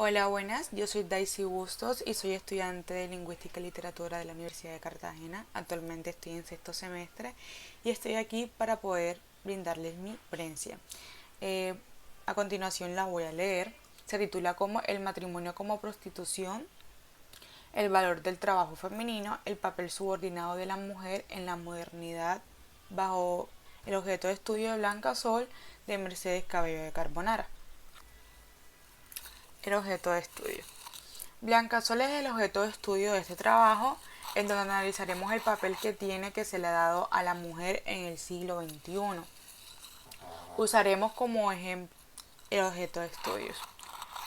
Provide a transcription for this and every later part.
Hola, buenas. Yo soy Daisy Bustos y soy estudiante de Lingüística y Literatura de la Universidad de Cartagena. Actualmente estoy en sexto semestre y estoy aquí para poder brindarles mi experiencia. Eh, a continuación la voy a leer. Se titula como El matrimonio como prostitución, el valor del trabajo femenino, el papel subordinado de la mujer en la modernidad bajo el objeto de estudio de Blanca Sol de Mercedes Cabello de Carbonara. El objeto de estudio. Blancasol es el objeto de estudio de este trabajo, en donde analizaremos el papel que se le ha dado a la mujer en el siglo XXI. Usaremos como ejemplo el objeto de estudios,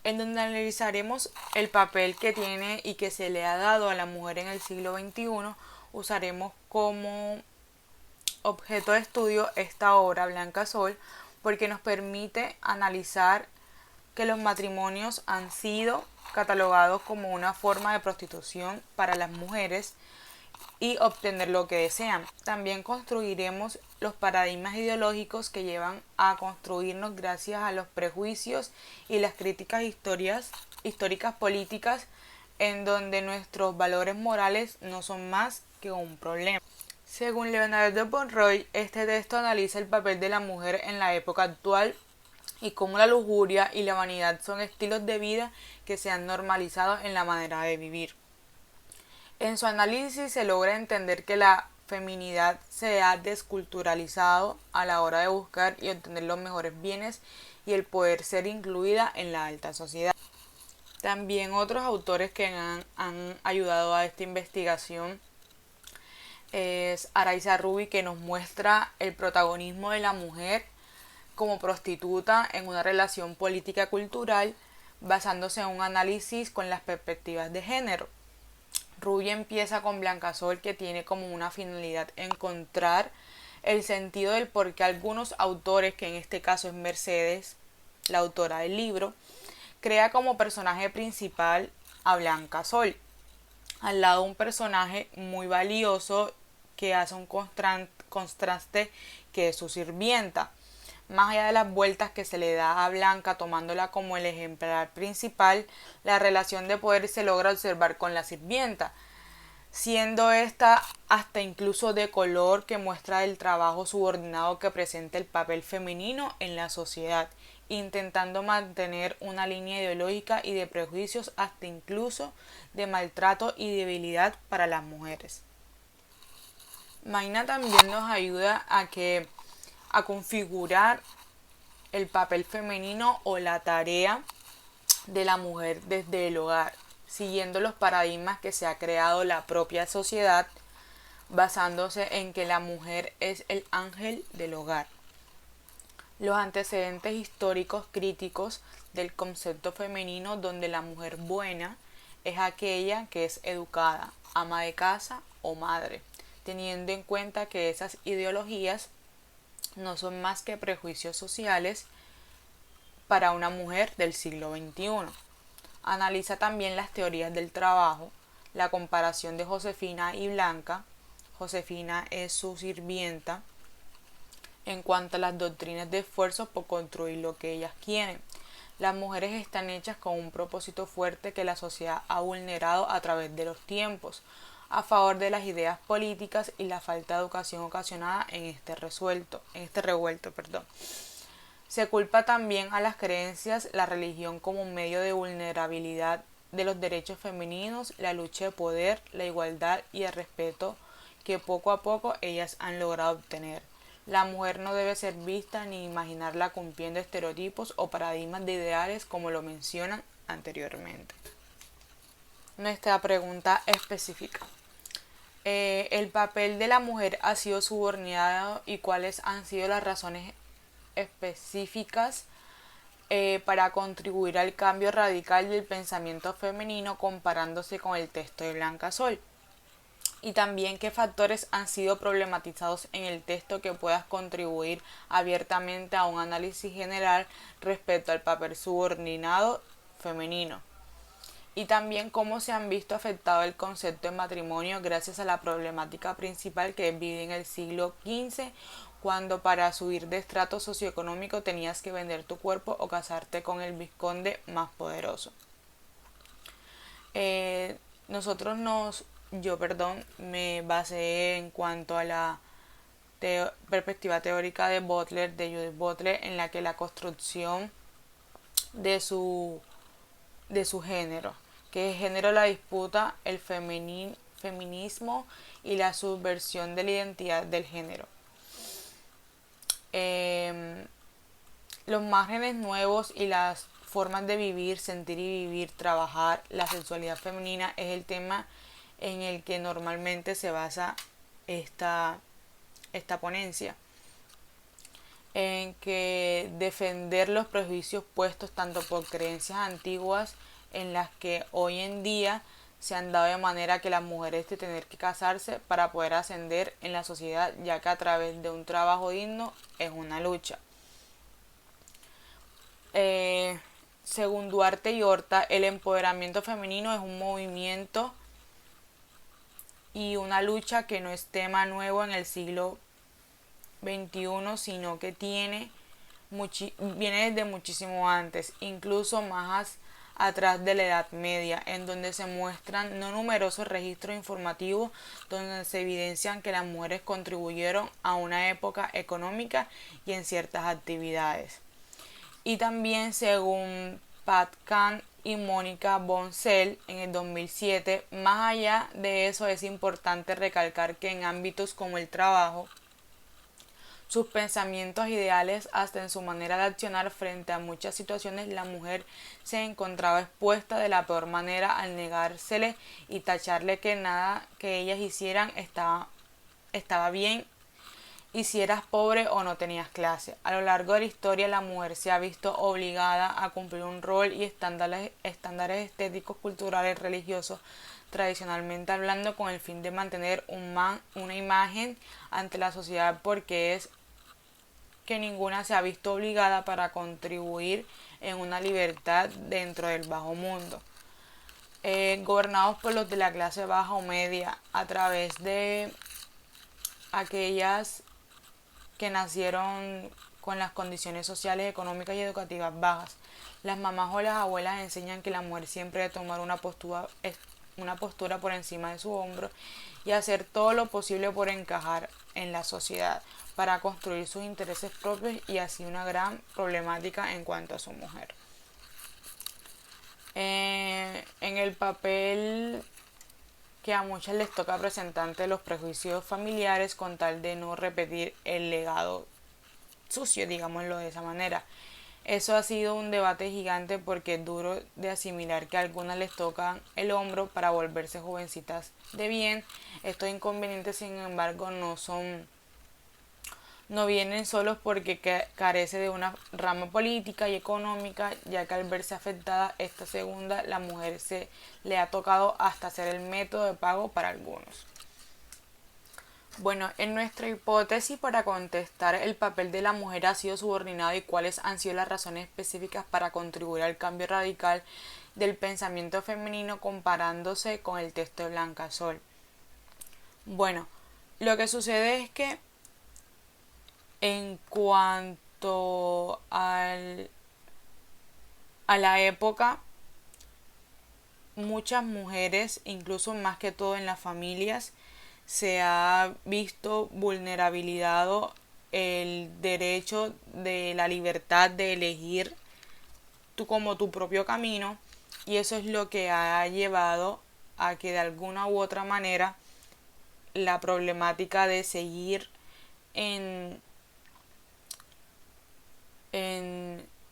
en donde analizaremos el papel que tiene y que se le ha dado a la mujer en el siglo XXI. Usaremos como objeto de estudio esta obra Blancasol porque nos permite analizar que los matrimonios han sido catalogados como una forma de prostitución para las mujeres y obtener lo que desean. También construiremos los paradigmas ideológicos que llevan a construirnos gracias a los prejuicios y las críticas históricas políticas en donde nuestros valores morales no son más que un problema. Según Leonardo Monroy, este texto analiza el papel de la mujer en la época actual y cómo la lujuria y la vanidad son estilos de vida que se han normalizado en la manera de vivir. En su análisis se logra entender que la feminidad se ha desculturalizado a la hora de buscar y obtener los mejores bienes y el poder ser incluida en la alta sociedad. También otros autores que han ayudado a esta investigación es Araiza Rubi, que nos muestra el protagonismo de la mujer como prostituta en una relación política cultural basándose en un análisis con las perspectivas de género. Ruby empieza con Blancasol, que tiene como una finalidad encontrar el sentido del por qué algunos autores, que en este caso es Mercedes, la autora del libro, crea como personaje principal a Blancasol, al lado de un personaje muy valioso que hace un contraste que es su sirvienta. Más allá de las vueltas que se le da a Blanca tomándola como el ejemplar principal, la relación de poder se logra observar con la sirvienta, siendo esta hasta incluso de color, que muestra el trabajo subordinado que presenta el papel femenino en la sociedad, intentando mantener una línea ideológica y de prejuicios hasta incluso de maltrato y debilidad para las mujeres. Magna también nos ayuda a configurar el papel femenino o la tarea de la mujer desde el hogar, siguiendo los paradigmas que se ha creado la propia sociedad, basándose en que la mujer es el ángel del hogar. Los antecedentes históricos críticos del concepto femenino, donde la mujer buena es aquella que es educada, ama de casa o madre, teniendo en cuenta que esas ideologías no son más que prejuicios sociales para una mujer del siglo XXI. Analiza también las teorías del trabajo, la comparación de Josefina y Blanca. Josefina es su sirvienta en cuanto a las doctrinas de esfuerzo por construir lo que ellas quieren. Las mujeres están hechas con un propósito fuerte que la sociedad ha vulnerado a través de los tiempos, a favor de las ideas políticas y la falta de educación ocasionada en este revuelto. Se culpa también a las creencias, la religión como un medio de vulnerabilidad de los derechos femeninos, la lucha de poder, la igualdad y el respeto que poco a poco ellas han logrado obtener. La mujer no debe ser vista ni imaginarla cumpliendo estereotipos o paradigmas de ideales como lo mencionan anteriormente. Nuestra pregunta específica. El papel de la mujer ha sido subordinado y cuáles han sido las razones específicas para contribuir al cambio radical del pensamiento femenino comparándose con el texto de Blancasol. Y también qué factores han sido problematizados en el texto que puedas contribuir abiertamente a un análisis general respecto al papel subordinado femenino. Y también cómo se han visto afectado el concepto de matrimonio gracias a la problemática principal que es vivir en el siglo XV, cuando para subir de estrato socioeconómico tenías que vender tu cuerpo o casarte con el vizconde más poderoso. Me basé en cuanto a la perspectiva teórica de Butler, de Judith Butler, en la que la construcción de su género, que el género la disputa el feminismo y la subversión de la identidad del género. Los márgenes nuevos y las formas de vivir, sentir y vivir, trabajar la sexualidad femenina es el tema en el que normalmente se basa esta ponencia, en que defender los prejuicios puestos tanto por creencias antiguas en las que hoy en día se han dado de manera que las mujeres de tener que casarse para poder ascender en la sociedad, ya que a través de un trabajo digno es una lucha. Según Duarte y Horta, el empoderamiento femenino es un movimiento y una lucha que no es tema nuevo en el siglo XXI, sino que viene desde muchísimo antes, incluso más atrás de la Edad Media, en donde se muestran no numerosos registros informativos donde se evidencian que las mujeres contribuyeron a una época económica y en ciertas actividades. Y también, según Pat Kahn y Mónica Boncel en el 2007, más allá de eso es importante recalcar que en ámbitos como el trabajo, sus pensamientos ideales, hasta en su manera de accionar frente a muchas situaciones, la mujer se encontraba expuesta de la peor manera al negársele y tacharle que nada que ellas hicieran estaba bien, y si eras pobre o no tenías clase. A lo largo de la historia, la mujer se ha visto obligada a cumplir un rol y estándares estéticos, culturales, religiosos, tradicionalmente hablando, con el fin de mantener una imagen ante la sociedad, porque es que ninguna se ha visto obligada para contribuir en una libertad dentro del bajo mundo. Gobernados por los de la clase baja o media, a través de aquellas que nacieron con las condiciones sociales, económicas y educativas bajas. Las mamás o las abuelas enseñan que la mujer siempre debe tomar una postura por encima de su hombro y hacer todo lo posible por encajar en la sociedad, para construir sus intereses propios, y así una gran problemática en cuanto a su mujer. En el papel que a muchas les toca presentar los prejuicios familiares con tal de no repetir el legado sucio, digámoslo de esa manera. Eso ha sido un debate gigante, porque es duro de asimilar que a algunas les tocan el hombro para volverse jovencitas de bien. Estos inconvenientes, sin embargo, no vienen solos porque carece de una rama política y económica, ya que al verse afectada esta segunda, la mujer se le ha tocado hasta ser el método de pago para algunos. Bueno, en nuestra hipótesis, para contestar el papel de la mujer ha sido subordinado y cuáles han sido las razones específicas para contribuir al cambio radical del pensamiento femenino comparándose con el texto de Blanca Sol. Bueno, lo que sucede es que en cuanto a la época, muchas mujeres, incluso más que todo en las familias, se ha visto vulnerabilizado el derecho de la libertad de elegir como tu propio camino, y eso es lo que ha llevado a que de alguna u otra manera la problemática de seguir en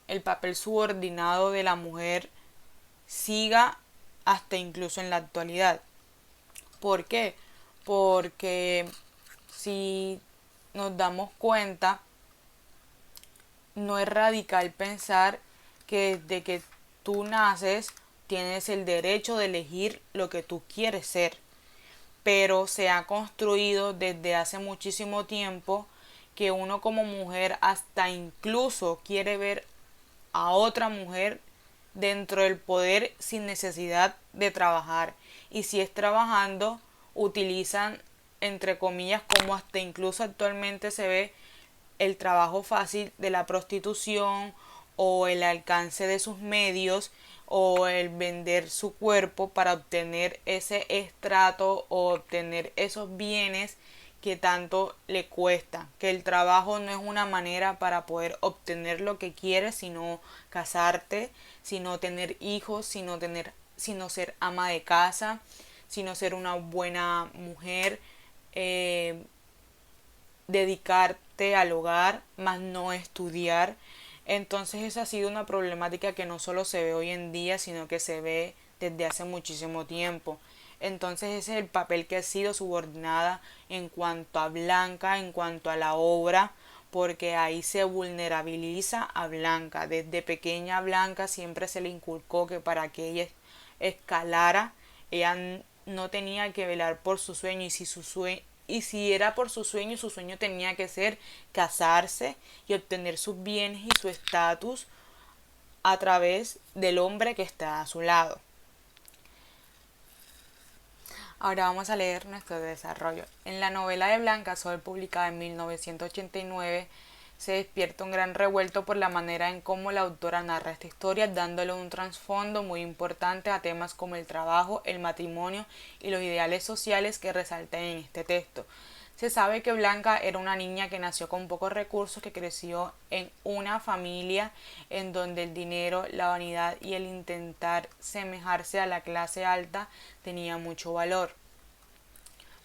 el papel subordinado de la mujer siga hasta incluso en la actualidad. ¿Por qué? Porque si nos damos cuenta, no es radical pensar que desde que tú naces tienes el derecho de elegir lo que tú quieres ser, pero se ha construido desde hace muchísimo tiempo que uno como mujer hasta incluso quiere ver a otra mujer dentro del poder sin necesidad de trabajar, y si es trabajando utilizan, entre comillas, como hasta incluso actualmente se ve, el trabajo fácil de la prostitución o el alcance de sus medios o el vender su cuerpo para obtener ese estrato o obtener esos bienes que tanto le cuesta, que el trabajo no es una manera para poder obtener lo que quieres, sino casarte, sino tener hijos, sino ser ama de casa, sino ser una buena mujer, eh, dedicarte al hogar, más no estudiar. Entonces esa ha sido una problemática que no solo se ve hoy en día, sino que se ve desde hace muchísimo tiempo. Entonces ese es el papel que ha sido subordinada en cuanto a Blanca, en cuanto a la obra, porque ahí se vulnerabiliza a Blanca. Desde pequeña Blanca siempre se le inculcó que para que ella escalara, ella no tenía que velar por su sueño, y si era por su sueño tenía que ser casarse y obtener sus bienes y su estatus a través del hombre que está a su lado. Ahora vamos a leer nuestro desarrollo. En la novela de Blanca Sol, publicada en 1989, se despierta un gran revuelto por la manera en cómo la autora narra esta historia, dándole un trasfondo muy importante a temas como el trabajo, el matrimonio y los ideales sociales que resaltan en este texto. Se sabe que Blanca era una niña que nació con pocos recursos, que creció en una familia en donde el dinero, la vanidad y el intentar semejarse a la clase alta tenía mucho valor,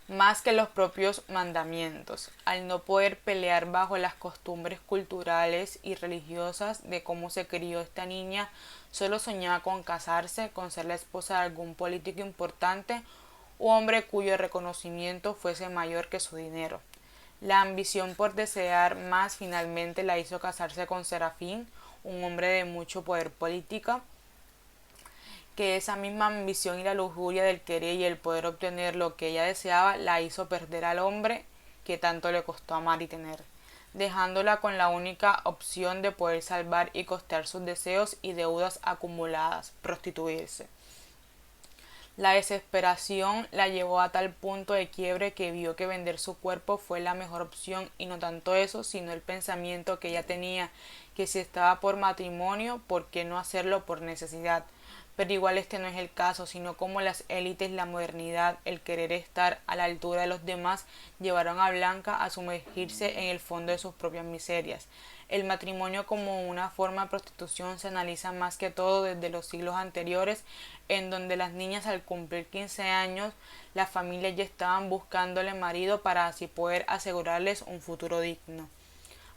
más que los propios mandamientos, al no poder pelear bajo las costumbres culturales y religiosas de cómo se crió esta niña. Solo soñaba con casarse, con ser la esposa de algún político importante o hombre cuyo reconocimiento fuese mayor que su dinero. La ambición por desear más finalmente la hizo casarse con Serafín, un hombre de mucho poder político, que esa misma ambición y la lujuria del querer y el poder obtener lo que ella deseaba la hizo perder al hombre que tanto le costó amar y tener, dejándola con la única opción de poder salvar y costear sus deseos y deudas acumuladas, prostituirse. La desesperación la llevó a tal punto de quiebre que vio que vender su cuerpo fue la mejor opción, y no tanto eso, sino el pensamiento que ella tenía, que si estaba por matrimonio, ¿por qué no hacerlo por necesidad? Pero igual este no es el caso, sino como las élites, la modernidad, el querer estar a la altura de los demás, llevaron a Blanca a sumergirse en el fondo de sus propias miserias. El matrimonio como una forma de prostitución se analiza más que todo desde los siglos anteriores, en donde las niñas al cumplir 15 años, las familias ya estaban buscándole marido para así poder asegurarles un futuro digno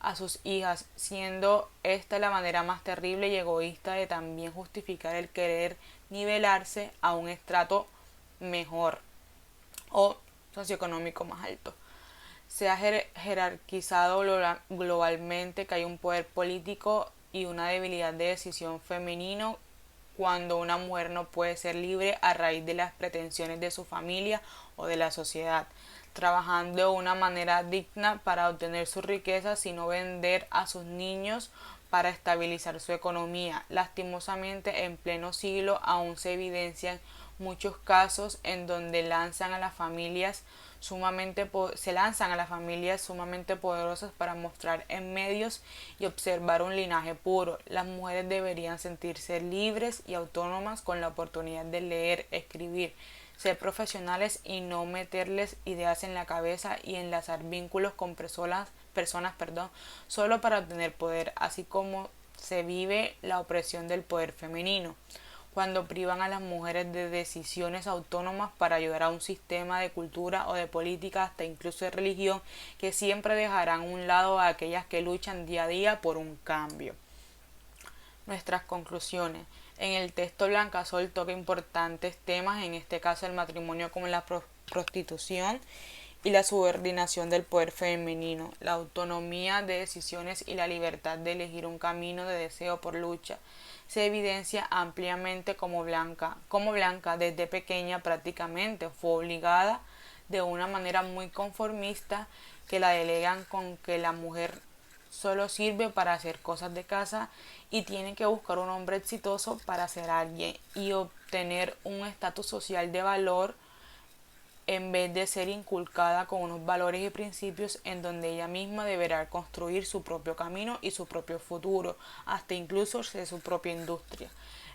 a sus hijas, siendo esta la manera más terrible y egoísta de también justificar el querer nivelarse a un estrato mejor o socioeconómico más alto. Se ha jerarquizado globalmente que hay un poder político y una debilidad de decisión femenino cuando una mujer no puede ser libre a raíz de las pretensiones de su familia o de la sociedad, trabajando de una manera digna para obtener su riqueza, sino vender a sus niños para estabilizar su economía. Lastimosamente, en pleno siglo aún se evidencian muchos casos en donde se lanzan a las familias sumamente poderosas para mostrar en medios y observar un linaje puro. Las mujeres deberían sentirse libres y autónomas con la oportunidad de leer, escribir, ser profesionales y no meterles ideas en la cabeza y enlazar vínculos con personas, solo para obtener poder, así como se vive la opresión del poder femenino, cuando privan a las mujeres de decisiones autónomas para ayudar a un sistema de cultura o de política, hasta incluso de religión, que siempre dejarán a un lado a aquellas que luchan día a día por un cambio. Nuestras conclusiones. En el texto Blanca Sol toca importantes temas, en este caso el matrimonio como la prostitución y la subordinación del poder femenino, la autonomía de decisiones y la libertad de elegir un camino de deseo por lucha. Se evidencia ampliamente como Blanca desde pequeña prácticamente fue obligada de una manera muy conformista, que la delegan con que la mujer solo sirve para hacer cosas de casa y tiene que buscar un hombre exitoso para ser alguien y obtener un estatus social de valor, en vez de ser inculcada con unos valores y principios en donde ella misma deberá construir su propio camino y su propio futuro, hasta incluso ser su propia industria.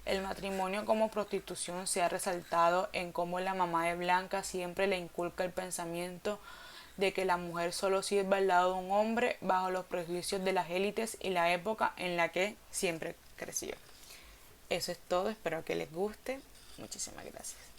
El matrimonio como prostitución se ha resaltado en cómo la mamá de Blanca siempre le inculca el pensamiento de que la mujer solo sirve al lado de un hombre bajo los prejuicios de las élites y la época en la que siempre creció. Eso es todo, espero que les guste. Muchísimas gracias.